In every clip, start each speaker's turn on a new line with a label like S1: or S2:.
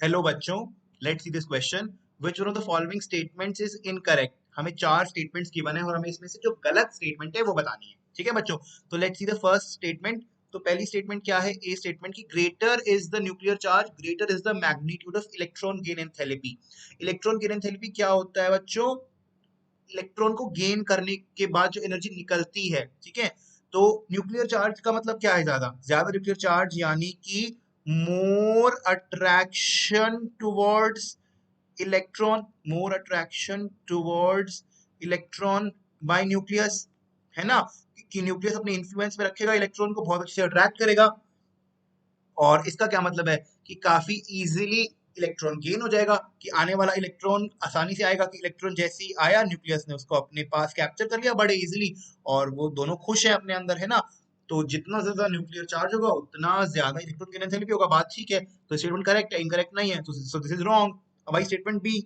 S1: Hello बच्चों, let's see this question. Which one of the following statements is incorrect. हमें चार statements given है और हमें इसमें से जो गलत स्टेटमेंट है वो बतानी है। ठीक है बच्चों, तो let's see the first statement. तो पहली स्टेटमेंट क्या है? ए स्टेटमेंट की greater is the nuclear charge, greater is the magnitude of electron gain enthalpy. Electron gain enthalpy क्या होता है बच्चों? इलेक्ट्रॉन को गेन करने के बाद जो एनर्जी निकलती है, ठीक है। तो न्यूक्लियर चार्ज का मतलब क्या है? ज्यादा ज्यादा न्यूक्लियर चार्ज यानी कि more attraction towards electron, more attraction towards electron by nucleus, है ना। कि न्यूक्लियस अपने इन्फ्लुएंस में रखेगा, इलेक्ट्रॉन को बहुत अच्छे से अट्रैक्ट करेगा। और इसका क्या मतलब है कि काफी इजीली इलेक्ट्रॉन गेन हो जाएगा, कि आने वाला इलेक्ट्रॉन आसानी से आएगा, कि इलेक्ट्रॉन जैसे ही आया न्यूक्लियस ने उसको अपने पास कैप्चर कर लिया बड़े इजीली, और वो दोनों खुश है अपने अंदर, है ना। तो जितना ज्यादा न्यूक्लियर चार्ज होगा उतना ज्यादा इलेक्ट्रॉन गेन एंथैल्पी होगा। बात ठीक है, तो स्टेटमेंट करेक्ट है, इनकरेक्ट नहीं है, तो सो दिस इज रॉन्ग। अब भाई स्टेटमेंट बी,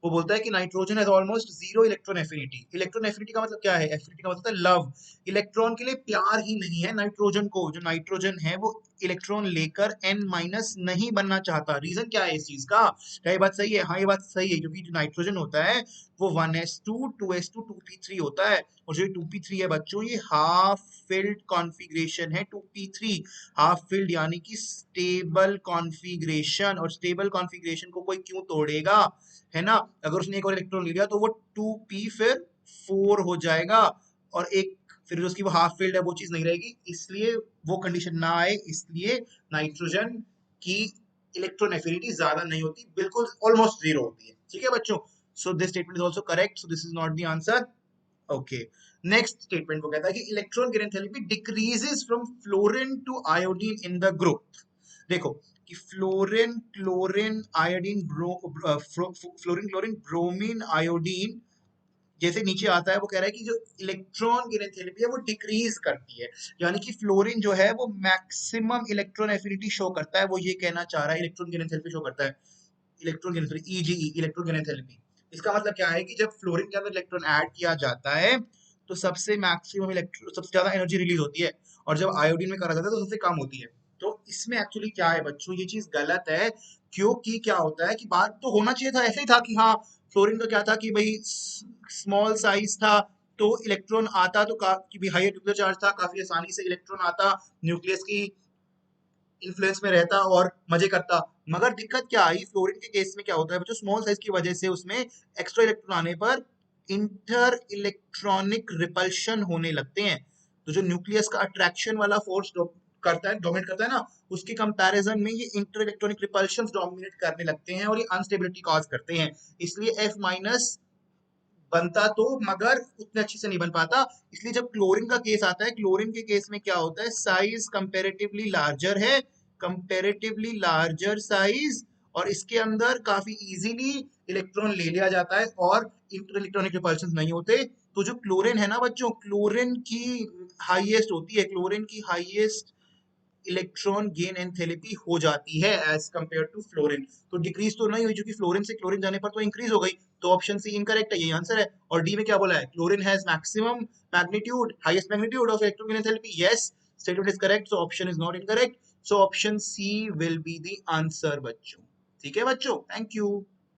S1: वो बोलता है कि nitrogen has almost zero electron affinity. Electron affinity का मतलब क्या है? एफिनिटी का मतलब है लव। इलेक्ट्रॉन के लिए प्यार ही नहीं है नाइट्रोजन को। जो नाइट्रोजन है वो इलेक्ट्रॉन लेकर n माइनस नहीं बनना चाहता। रीजन क्या है इस चीज का? क्या ये बात सही है? हाँ, ये बात सही है, क्योंकि जो नाइट्रोजन होता है वो 1s2 2s2 2p3 होता है। और जो 2p3 है बच्चों, ये हाफ फिल्ड कॉन्फ़िगरेशन है 2p3। हाफ फिल्ड यानी कि स्टेबल कॉन्फ़िगरेशन, और स्टेबल कॉन्फ़िगरेशन को कोई क्यों तोड़ेगा, है ना। अगर उसने एक और इलेक्ट्रॉन ले लिया तो वो 2p फिर 4 हो जाएगा, और एक फिर जो उसकी वो हाफ फील्ड है वो चीज नहीं रहेगी, इसलिए वो कंडीशन ना आए, इसलिए नाइट्रोजन की इलेक्ट्रॉन एफिनिटी ज्यादा नहीं होती, बिल्कुल ऑलमोस्ट जीरो होती है। ठीक है बच्चों, so this statement is also correct, so this is not the answer. Okay, next statement वो कहता है कि electron gain enthalpy decreases from fluorine to iodine in the group. देखो कि fluorine chlorine iodine fluorine chlorine bromine iodine जैसे नीचे आता है, वो कह रहा है कि जो इलेक्ट्रॉन गेन एंथैल्पी है वो डिक्रीज करती है। यानी कि फ्लोरीन जो है वो मैक्सिमम इलेक्ट्रॉन एफिनिटी शो करता है, वो ये कहना चाह रहा है, इलेक्ट्रॉन गेन एंथैल्पी शो करता है। Electron gain enthalpy EGE, electron gain enthalpy. इसका मतलब क्या है कि जब फ्लोरीन के अंदर इलेक्ट्रॉन ऐड किया जाता है तो सबसे मैक्सिमम इलेक्ट्रॉन, सबसे ज्यादा एनर्जी रिलीज होती है, और जब आयोडीन में करा जाता है तो सबसे कम होती है। तो इसमें एक्चुअली क्या है बच्चों, ये चीज गलत है। क्योंकि क्या होता है कि बात तो होना चाहिए था ऐसे ही था कि हाँ, फ्लोरीन का क्या था कि भाई स्मॉल साइज था, तो इलेक्ट्रॉन आता तो कि भी हाई न्यूक्लियर चार्ज था, काफी आसानी से इलेक्ट्रॉन आता, न्यूक्लियस की इन्फ्लुएंस में रहता और मजे करता। मगर दिक्कत क्या आई फ्लोरीन के केस में? क्या होता है बच्चों, स्मॉल साइज की वजह से उसमें एक्स्ट्रा इलेक्ट्रॉन आने पर इंटर इलेक्ट्रॉनिक रिपल्शन होने लगते हैं। तो जो न्यूक्लियस का अट्रैक्शन वाला फोर्स करता है, डोमिनेट करता है ना, उसके कंपैरिजन में ये इंटर इलेक्ट्रॉनिक रिपल्शन डोमिनेट करने लगते हैं और ये अनस्टेबिलिटी कॉज करते हैं। इसलिए एफ माइनस बनता तो, मगर उतने अच्छे से नहीं बन पाता। इसलिए जब क्लोरीन का केस आता है, क्लोरीन के केस में क्या होता है, साइज कंपैरेटिवली लार्जर है, कंपैरेटिवली लार्जर साइज, और इसके अंदर काफी इजीली इलेक्ट्रॉन ले लिया जाता है और इंटर इलेक्ट्रॉनिक रिपल्शन नहीं होते। तो जो क्लोरीन है ना बच्चों, क्लोरीन की हाईएस्ट होती है, क्लोरीन की हाईएस्ट इलेक्ट्रॉन गेन एंथैल्पी हो जाती है एज कंपेयर टू फ्लोरीन। तो डिक्रीज तो नहीं हुई, क्योंकि फ्लोरीन से क्लोरीन जाने पर तो इंक्रीज हो गई। तो ऑप्शन सी इनकरेक्ट है, यही आंसर है। और डी में क्या बोला है? Chlorine has maximum magnitude, highest magnitude of electron gain enthalpy. Yes, statement is correct, so option is not incorrect. So option C will be the answer बच्चों। ठीक है बच्चों, थैंक यू।